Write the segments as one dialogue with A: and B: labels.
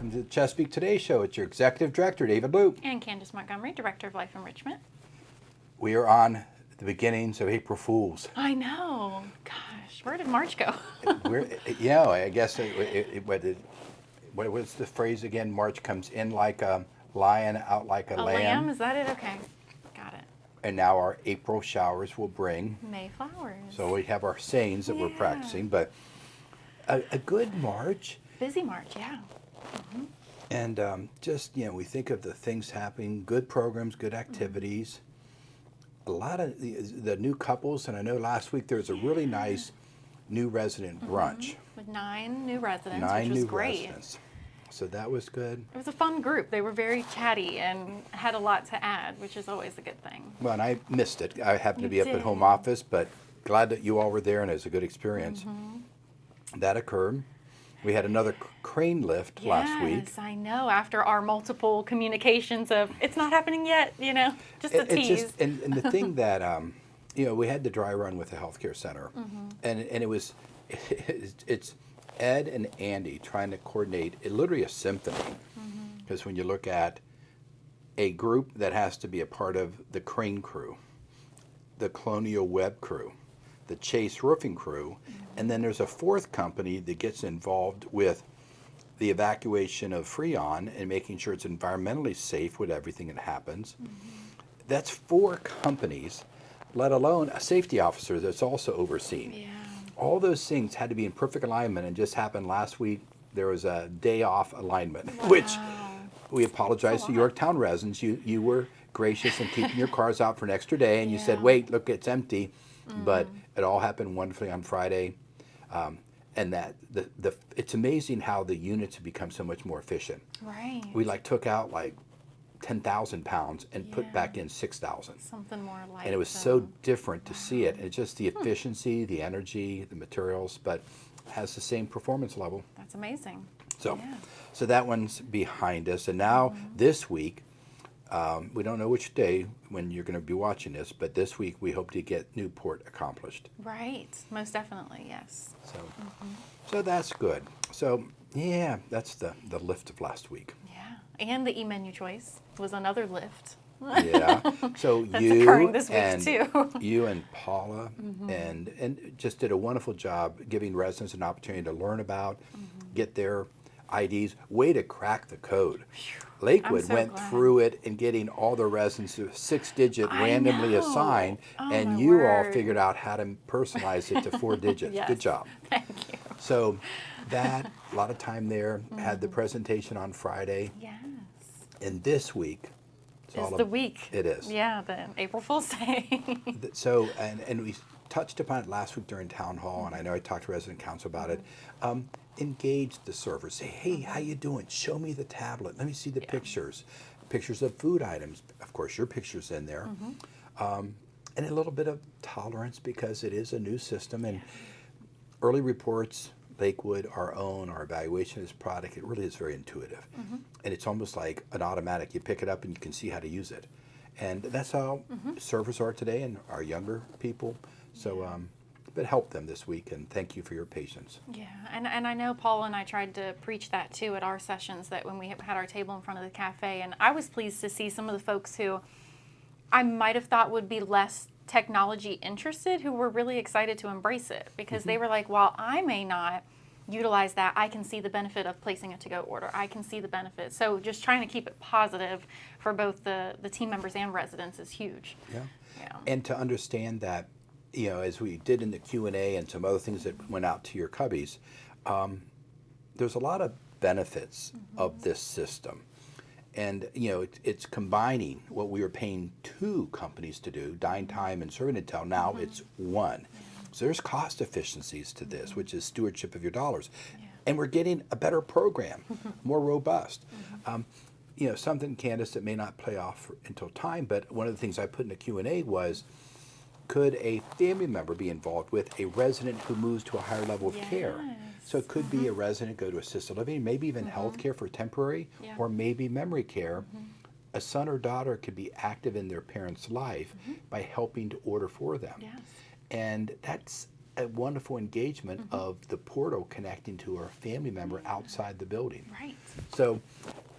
A: welcome to the Chesapeake Today Show. It's your Executive Director, David Loop.
B: And Candace Montgomery, Director of Life Enrichment.
A: We are on the beginnings of April Fools.
B: I know. Gosh, where did March go?
A: I guess, what was the phrase again? March comes in like a lion, out like a lamb.
B: Is that it? Okay. Got it.
A: And now our April showers will bring.
B: Mayflowers.
A: So we have our sayings that we're practicing, but a good March.
B: Busy March, yeah. Mm-hmm.
A: And we think of the things happening, good programs, good activities. A lot of the new couples, and I know last week there was a really nice new resident brunch.
B: With 9 new residents,
A: Nine
B: which was
A: new
B: great.
A: residents. So that was good.
B: It was a fun group. They were very chatty and had a lot to add, which is always a good thing.
A: Well, and I missed it. I happened to be
B: You
A: up at
B: did.
A: home office, but glad that you all were there, and it was a good experience. That occurred. We had another crane lift last week.
B: Yes, I know. After our multiple communications of, it's not happening yet, just a tease.
A: And the thing that, we had the dry run with the healthcare center, and it was, it's Ed and Andy trying to coordinate, literally a symphony, because when you look at a group that has to be a part of the crane crew, the Colonial Web crew, the Chase Roofing crew, and then there's a fourth company that gets involved with the evacuation of Freon and making sure it's environmentally safe with everything that happens. That's 4 companies, let alone a safety officer that's also overseen.
B: Yeah.
A: All those things had to be in perfect alignment, and just happened last week. There was a day off alignment, which we apologize to Yorktown residents. You were gracious in keeping your cars out for an extra day, and you said, wait, look, it's empty. But it all happened wonderfully on Friday. And that it's amazing how the units have become so much more efficient.
B: Right.
A: We took out 10,000 pounds and put back in 6,000.
B: Something more like.
A: And it was so different to see it. It's just the efficiency, the energy, the materials, but has the same performance level.
B: That's amazing.
A: So,
B: Yeah.
A: so that one's behind us. And now this week, we don't know which day when you're going to be watching this, but this week we hope to get Newport accomplished.
B: Right. Most definitely, yes.
A: So that's good. So yeah, that's the lift of last week.
B: Yeah. And the e-menu choice was another lift.
A: Yeah. So
B: That's
A: you
B: occurring this week,
A: and
B: too.
A: you and Paula and just did a wonderful job giving residents an opportunity to learn about, get their IDs. Way to crack the code. Lakewood
B: so
A: went
B: glad.
A: through it and getting all the residents to 6-digit
B: I
A: randomly
B: know.
A: assigned,
B: Oh,
A: and
B: my
A: you all
B: word.
A: figured out how to personalize it to 4 digits.
B: Yes.
A: Good job.
B: Thank you.
A: So that, a lot of time there, had the presentation on Friday,
B: Yes.
A: and this week,
B: It's the week.
A: It is.
B: Yeah, the April Fool's Day.
A: So, and we touched upon it last week during town hall, and I know I talked to resident council about it. Engage the servers. Say, hey, how you doing? Show me the tablet. Let me see the pictures. Pictures of food items. Of course, your picture's in there. And a little bit of tolerance because it is a new system. And early reports, Lakewood, our evaluation of this product, it really is very intuitive. And it's almost like an automatic. You pick it up and you can see how to use it. And that's how servers are today and our younger people. So, but help them this week, and thank you for your patience.
B: Yeah, and I know Paul and I tried to preach that too at our sessions, that when we had our table in front of the cafe, and I was pleased to see some of the folks who I might have thought would be less technology interested who were really excited to embrace it, because they were like, while I may not utilize that, I can see the benefit of placing a to-go order. I can see the benefit. So just trying to keep it positive for both the team members and residents is huge.
A: Yeah.
B: Yeah.
A: And to understand that, as we did in the Q&A and some other things that went out to your cubbies, there's a lot of benefits of this system. And, it's combining what we were paying 2 companies to do, Dine Time and Serving Intel. Now it's 1. So there's cost efficiencies to this, which is stewardship of your dollars. And we're getting a better program, more robust. Something, Candace, that may not play off until time, but one of the things I put in the Q&A was, could a family member be involved with a resident who moves to a higher level of care? So it could be a resident go to assisted living, maybe even health care for temporary, or maybe memory care. A son or daughter could be active in their parent's life by helping to order for them.
B: Yes.
A: And that's a wonderful engagement of the portal connecting to our family member outside the building.
B: Right.
A: So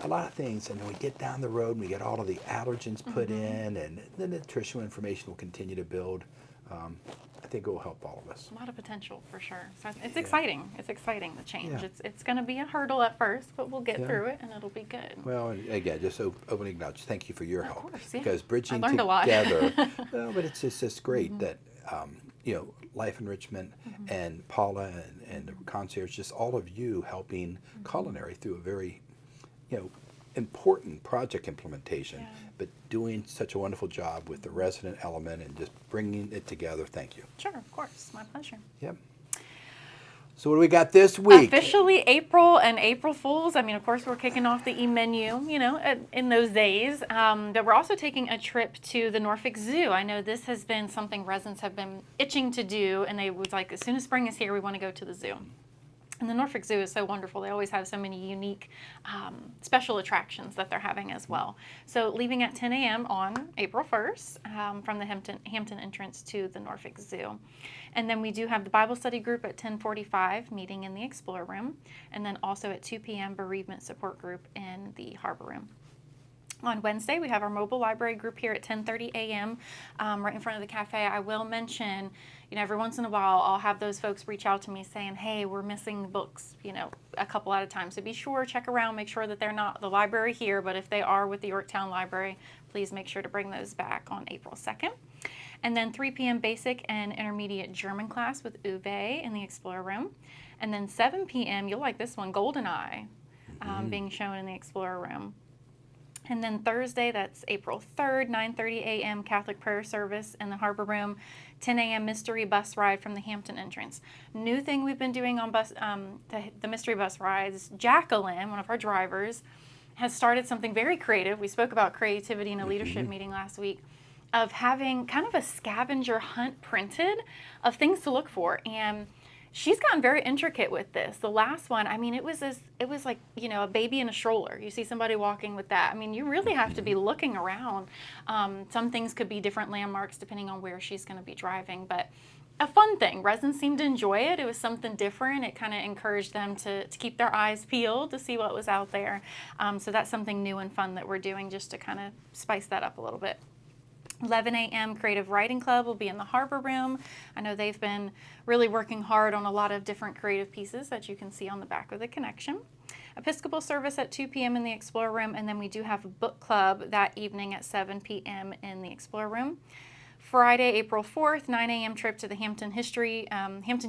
A: a lot of things, and then we get down the road and we get all of the allergens put in, and the nutritional information will continue to build. I think it will help all of us.
B: A lot of potential for sure. So it's exciting. It's exciting, the change.
A: Yeah.
B: It's going to be a hurdle at first, but we'll get
A: Yeah.
B: through it and it'll be good.
A: Well, and again, just opening acknowledge, thank you for your help.
B: course, yeah.
A: Because bridging
B: I learned a lot.
A: together, well, but it's just great that, Life Enrichment and Paula and the concierge, just all of you helping culinary through a very, important project implementation,
B: Yeah.
A: but doing such a wonderful job with the resident element and just bringing it together. Thank you.
B: Sure, of course. My pleasure.
A: Yep. So what do we got this week?
B: Officially April and April Fools. I mean, of course, we're kicking off the e-menu, in those days. But we're also taking a trip to the Norfolk Zoo. I know this has been something residents have been itching to do, and they was like, as soon as spring is here, we want to go to the zoo. And the Norfolk Zoo is so wonderful. They always have so many unique special attractions that they're having as well. So leaving at 10 a.m. on April 1st from the Hampton entrance to the Norfolk Zoo. And then we do have the Bible study group at 10:45, meeting in the Explorer Room. And then also at 2 p.m., bereavement support group in the Harbor Room. On Wednesday, we have our mobile library group here at 10:30 a.m. Right in front of the cafe. I will mention, every once in a while, I'll have those folks reach out to me saying, hey, we're missing books, a couple at a time. So be sure, check around, make sure that they're not the library here, but if they are with the Yorktown Library, please make sure to bring those back on April 2nd. And then 3 p.m. basic and intermediate German class with Uwe in the Explorer Room. And then 7 p.m., you'll like this one, GoldenEye, being shown in the Explorer Room. And then Thursday, that's April 3rd, 9:30 a.m. Catholic prayer service in the Harbor Room, 10 a.m. mystery bus ride from the Hampton entrance. New thing we've been doing on the mystery bus rides, Jacqueline, one of our drivers, has started something very creative. We spoke about creativity in a leadership meeting last week, of having kind of a scavenger hunt printed of things to look for. And she's gotten very intricate with this. The last one, I mean, it was like, a baby in a stroller. You see somebody walking with that. I mean, you really have to be looking around. Some things could be different landmarks depending on where she's going to be driving, but a fun thing. Residents seemed to enjoy it. It was something different. It kind of encouraged them to keep their eyes peeled to see what was out there. So that's something new and fun that we're doing just to kind of spice that up a little bit. 11 a.m. Creative Writing Club will be in the Harbor Room. I know they've been really working hard on a lot of different creative pieces that you can see on the back of the connection. Episcopal service at 2 p.m. in the Explorer Room, and then we do have a book club that evening at 7 p.m. in the Explorer Room. Friday, April 4th, 9 a.m. trip to the Hampton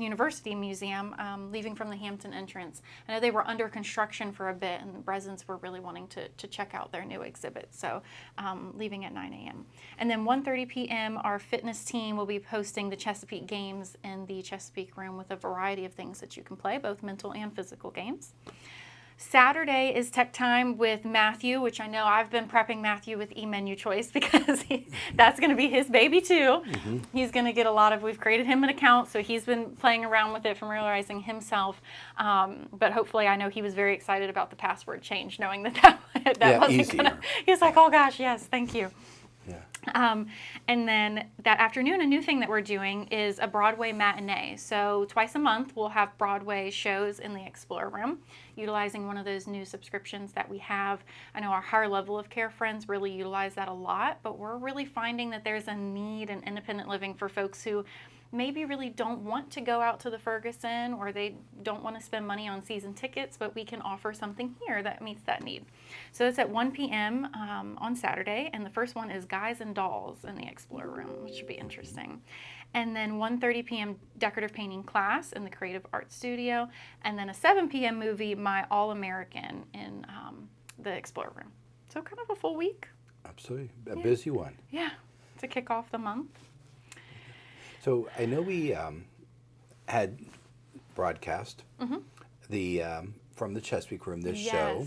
B: University Museum, leaving from the Hampton entrance. I know they were under construction for a bit, and the residents were really wanting to check out their new exhibit, so leaving at 9 a.m. And then 1:30 p.m., our fitness team will be hosting the Chesapeake Games in the Chesapeake Room with a variety of things that you can play, both mental and physical games. Saturday is tech time with Matthew, which I know I've been prepping Matthew with e-menu choice because that's going to be his baby too. He's going to get we've created him an account, so he's been playing around with it, familiarizing himself. But hopefully, I know he was very excited about the password change, knowing that wasn't going to. He was like, oh gosh, yes, thank you.
A: Yeah.
B: And then that afternoon, a new thing that we're doing is a Broadway matinee. So twice a month, we'll have Broadway shows in the Explorer Room, utilizing one of those new subscriptions that we have. I know our higher level of care friends really utilize that a lot, but we're really finding that there's a need in independent living for folks who maybe really don't want to go out to the Ferguson, or they don't want to spend money on season tickets, but we can offer something here that meets that need. So it's at 1 p.m. On Saturday, and the first one is Guys and Dolls in the Explorer Room, which should be interesting. And then 1:30 p.m. decorative painting class in the Creative Arts Studio, and then a 7 p.m. movie, My All-American, in the Explorer Room. So kind of a full week.
A: Absolutely. A busy one.
B: Yeah, to kick off the month.
A: So I know we had broadcast the from the Chesapeake Room this show,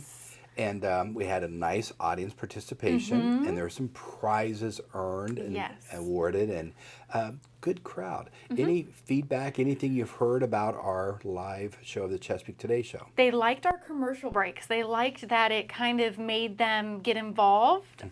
A: And we had a nice audience participation, and there were some prizes earned and
B: Yes.
A: awarded, and good crowd. Any feedback, anything you've heard about our live show of the Chesapeake Today Show?
B: They liked our commercial breaks. They liked that it kind of made them get involved.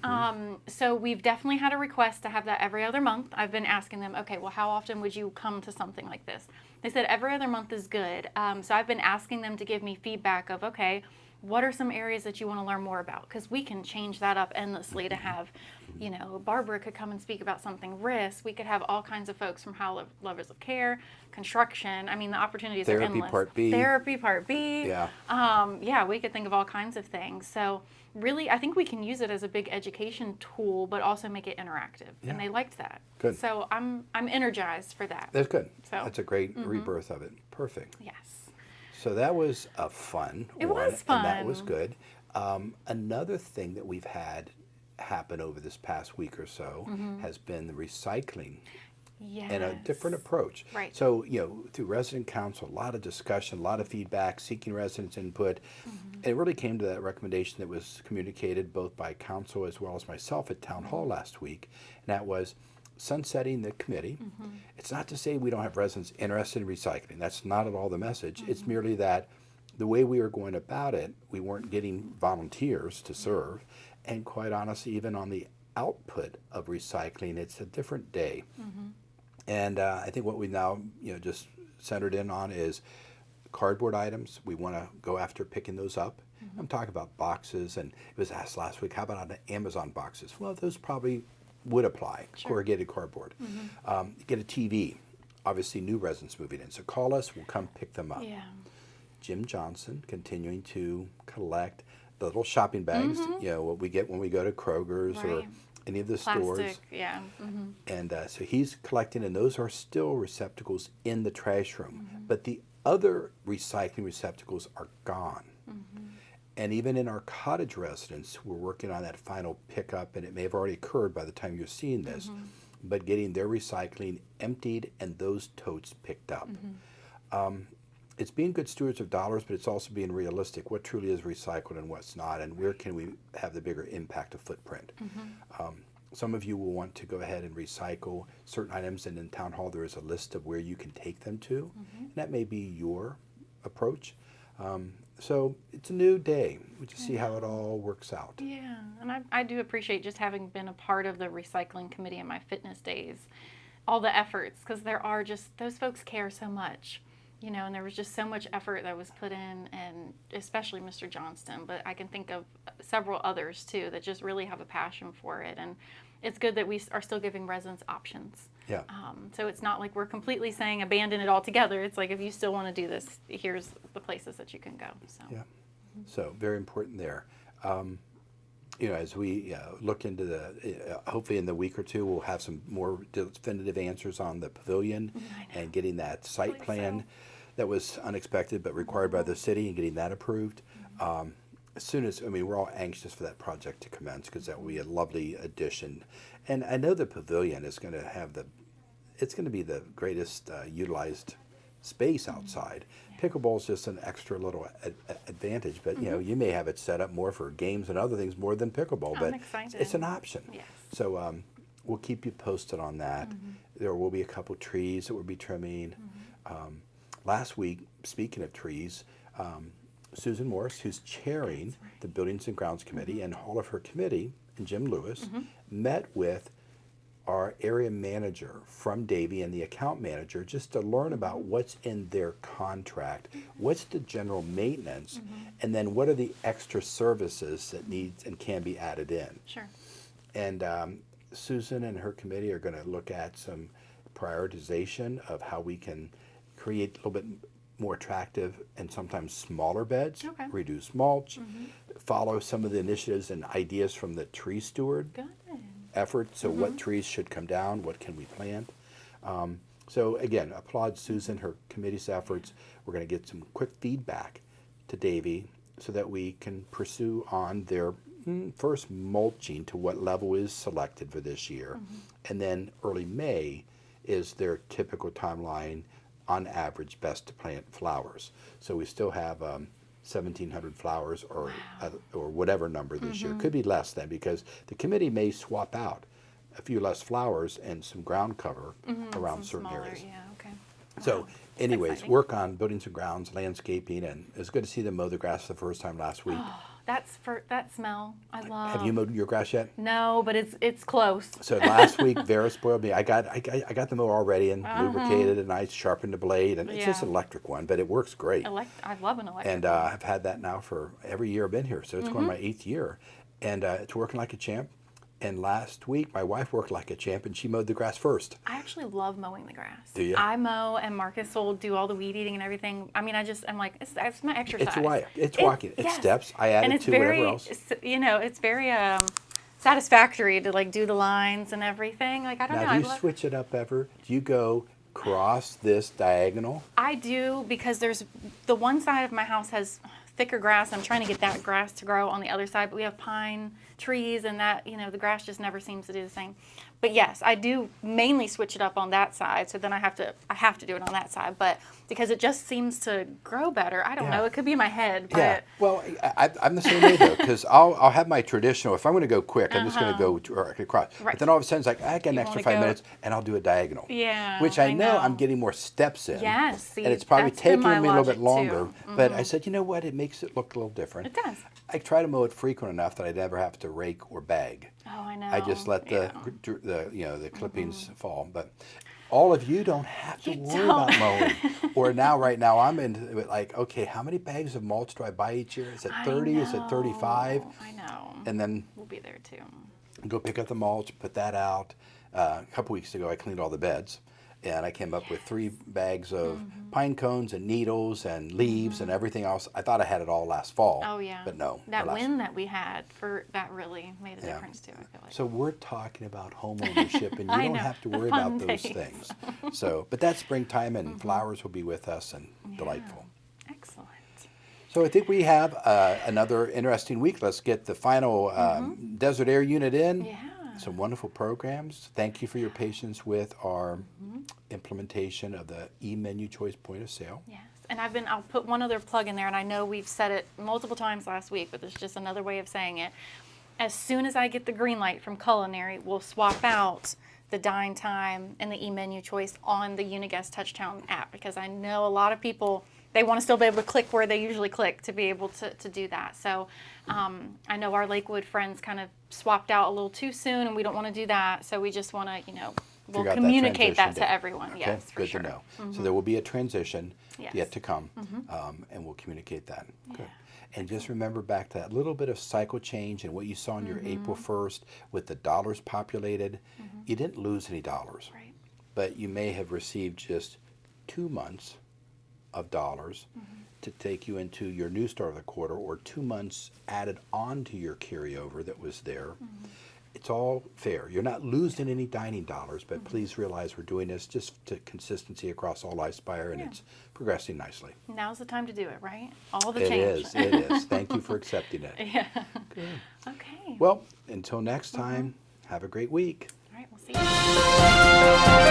B: So we've definitely had a request to have that every other month. I've been asking them, okay, well, how often would you come to something like this? They said every other month is good. So I've been asking them to give me feedback of, okay, what are some areas that you want to learn more about? Because we can change that up endlessly to have, you know, Barbara could come and speak about something, risk. We could have all kinds of folks from How Lovers of Care, construction. I mean, the opportunities are
A: Therapy
B: endless.
A: Part B.
B: Therapy Part B.
A: Yeah.
B: Yeah, we could think of all kinds of things. So really, I think we can use it as a big education tool, but also make it interactive.
A: Yeah.
B: And they liked that.
A: Good.
B: So I'm energized for that.
A: That's good.
B: So-
A: That's a great rebirth of it. Perfect.
B: Yes.
A: So that was a fun
B: It
A: one,
B: was
A: and that was
B: fun.
A: good. Another thing that we've had happen over this past week or so has been the recycling
B: Yes.
A: and a different approach.
B: Right.
A: So, you know, through resident council, a lot of discussion, a lot of feedback, seeking residents' input. And it really came to that recommendation that was communicated both by council as well as myself at town hall last week. And that was sunsetting the committee. It's not to say we don't have residents interested in recycling. That's not at all the message. It's merely that the way we were going about it, we weren't getting volunteers to serve. And quite honestly, even on the output of recycling, it's a different day. And I think what we now, you know, just centered in on is cardboard items. We want to go after picking those up. I'm talking about boxes, and it was asked last week, how about on Amazon boxes? Well, those probably would apply, corrugated cardboard. Get a TV, obviously new residents moving in. So call us, we'll come pick them up.
B: Yeah.
A: Jim Johnson continuing to collect the little shopping bags, you know, what we get when we go to Kroger's or
B: Right.
A: any of the
B: Plastic.
A: stores.
B: Yeah.
A: And so he's collecting, and those are still receptacles in the trash room. But the other recycling receptacles are gone. And even in our cottage residents, we're working on that final pickup, and it may have already occurred by the time you're seeing this, but getting their recycling emptied and those totes picked up. It's being good stewards of dollars, but it's also being realistic. What truly is recycled and what's not, and where can we have the bigger impact of footprint? Some of you will want to go ahead and recycle certain items, and in Town Hall there is a list of where you can take them to. And that may be your approach. So it's a new day. We just see how it all works out.
B: Yeah, and I do appreciate just having been a part of the recycling committee in my fitness days, all the efforts, because there are just, those folks care so much, you know, and there was just so much effort that was put in, and especially Mr. Johnston, but I can think of several others too that just really have a passion for it, and it's good that we are still giving residents options.
A: Yeah.
B: So it's not like we're completely saying abandon it altogether. It's like if you still want to do this, here's the places that you can go. So.
A: Yeah. So very important there. You know, as we look into the, hopefully in the week or two, we'll have some more definitive answers on the pavilion and getting that site
B: Believe
A: plan
B: so.
A: that was unexpected but required by the city and getting that approved. As soon as, I mean, we're all anxious for that project to commence because that will be a lovely addition. And I know the pavilion is going to have it's going to be the greatest utilized space outside. Pickleball is just an extra little advantage, but you know, you may have it set up more for games and other things more than pickleball, but
B: excited.
A: it's an option.
B: Yes.
A: So we'll keep you posted on that. There will be a couple trees that we'll be trimming. Last week, speaking of trees, Susan Morris, who's chairing the Buildings and Grounds Committee, and all of her committee, and Jim Lewis, met with our area manager from Davie and the account manager just to learn about what's in their contract, what's the general maintenance, and then what are the extra services that needs and can be added in.
B: Sure.
A: And Susan and her committee are going to look at some prioritization of how we can create a little bit more attractive and sometimes smaller beds,
B: Okay.
A: reduce mulch, follow some of the initiatives and ideas from the tree steward
B: Good.
A: effort. So what trees should come down? What can we plant? So again, applaud Susan, her committee's efforts. We're going to get some quick feedback to Davie so that we can pursue on their first mulching to what level is selected for this year. And then early May is their typical timeline on average best to plant flowers. So we still have 1,700 flowers or whatever number this year. Could be less then because the committee may swap out a few less flowers and some ground cover around certain
B: Smaller,
A: areas.
B: yeah, okay.
A: So,
B: Wow,
A: anyways,
B: exciting.
A: work on buildings and grounds, landscaping, and it's good to see them mow the grass the first time last week.
B: That smell, I love.
A: Have you mowed your grass yet?
B: No, but it's close.
A: So last week, Vera spoiled me. I got the mower all ready and lubricated, and I sharpened the blade, and it's just
B: Yeah.
A: an electric one, but it works great.
B: I love an electric.
A: And I've had that now for every year I've been here, so it's going my 8th year, and it's working like a champ. And last week, my wife worked like a champ, and she mowed the grass first.
B: I actually love mowing the grass.
A: Do you?
B: I mow, and Marcus will do all the weed eating and everything. I mean, I'm like, it's my exercise.
A: It's walking. It's
B: yes.
A: steps. I
B: And
A: added
B: it's
A: to
B: very,
A: whatever else.
B: it's very satisfactory to like do the lines and everything. Like I don't know.
A: Now,
B: I
A: do you switch it up ever? Do you go cross this diagonal?
B: I do because there's the one side of my house has thicker grass. I'm trying to get that grass to grow on the other side, but we have pine trees and that, the grass just never seems to do the same. But yes, I do mainly switch it up on that side. So then I have to do it on that side, but because it just seems to grow better. I don't
A: Yeah.
B: know. It could be in my head, but
A: Yeah. Well, I'm the same way though, because I'll have my traditional. If I'm going to go quick, I'm just going to go across.
B: Right.
A: But then all of a sudden, it's like I got an
B: You
A: extra
B: wanna
A: 5
B: go-
A: minutes, and I'll do a diagonal.
B: Yeah,
A: Which I
B: I
A: know I'm
B: know.
A: getting more steps in.
B: Yes, see,
A: and it's probably
B: that's been
A: taking
B: my
A: me a little bit
B: logic, too.
A: longer. But I said, you know what? It makes it look a little different.
B: it does.
A: I try to mow it frequent enough that I never have to rake or bag.
B: Oh, I know.
A: I just let
B: Yeah.
A: the clippings fall. But all of you don't have to
B: You
A: worry
B: don't.
A: about mowing. Or right now I'm in like, okay, how many bags of mulch do I buy each year? Is it 30? Is it 35?
B: I know.
A: And then
B: We'll be there too.
A: go pick up the mulch, put that out. A couple weeks ago I cleaned all the beds. And I came up with 3 bags of pine cones and needles and leaves and everything else. I thought I had it all last fall.
B: Oh yeah.
A: But no.
B: That
A: the last-
B: wind that we had that really made a
A: Yeah.
B: difference too. I feel like.
A: So we're talking about home ownership, and you
B: I
A: don't
B: know,
A: have to
B: the
A: worry
B: fun
A: about those
B: days.
A: things. So, but that's springtime, and flowers will be with us, and delightful.
B: Excellent.
A: So I think we have another interesting week. Let's get the final Desert Air unit in.
B: Yeah.
A: Some wonderful programs. Thank you for your patience with our implementation of the e-menu choice point of sale.
B: Yes. And I'll put one other plug in there, and I know we've said it multiple times last week, but there's just another way of saying it. As soon as I get the green light from Culinary, we'll swap out the dine time and the e-menu choice on the Uniguest Touchdown app, because I know a lot of people, they want to still be able to click where they usually click to be able to do that. So I know our Lakewood friends kind of swapped out a little too soon, and we don't want to do that. So we just want to, we'll
A: Figure out that
B: communicate that
A: transition date.
B: to everyone.
A: Okay,
B: Yes, for
A: good
B: sure.
A: to know. So there will be a transition
B: Yes.
A: yet to come, and we'll communicate that. Good. And just remember back to that little bit of cycle change and what you saw on your April 1st with the dollars populated. You didn't lose any dollars,
B: Right.
A: but you may have received just 2 months of dollars to take you into your new start of the quarter, or 2 months added on to your carryover that was there. It's all fair. You're not losing any dining dollars, but please realize we're doing this just to consistency across all Lifespire, and it's progressing nicely.
B: Now's the time to do it, right? All the
A: It
B: change.
A: is. It is. Thank you for accepting it.
B: Yeah. Okay.
A: Well, until next time, have a great week.
B: All right. We'll see you.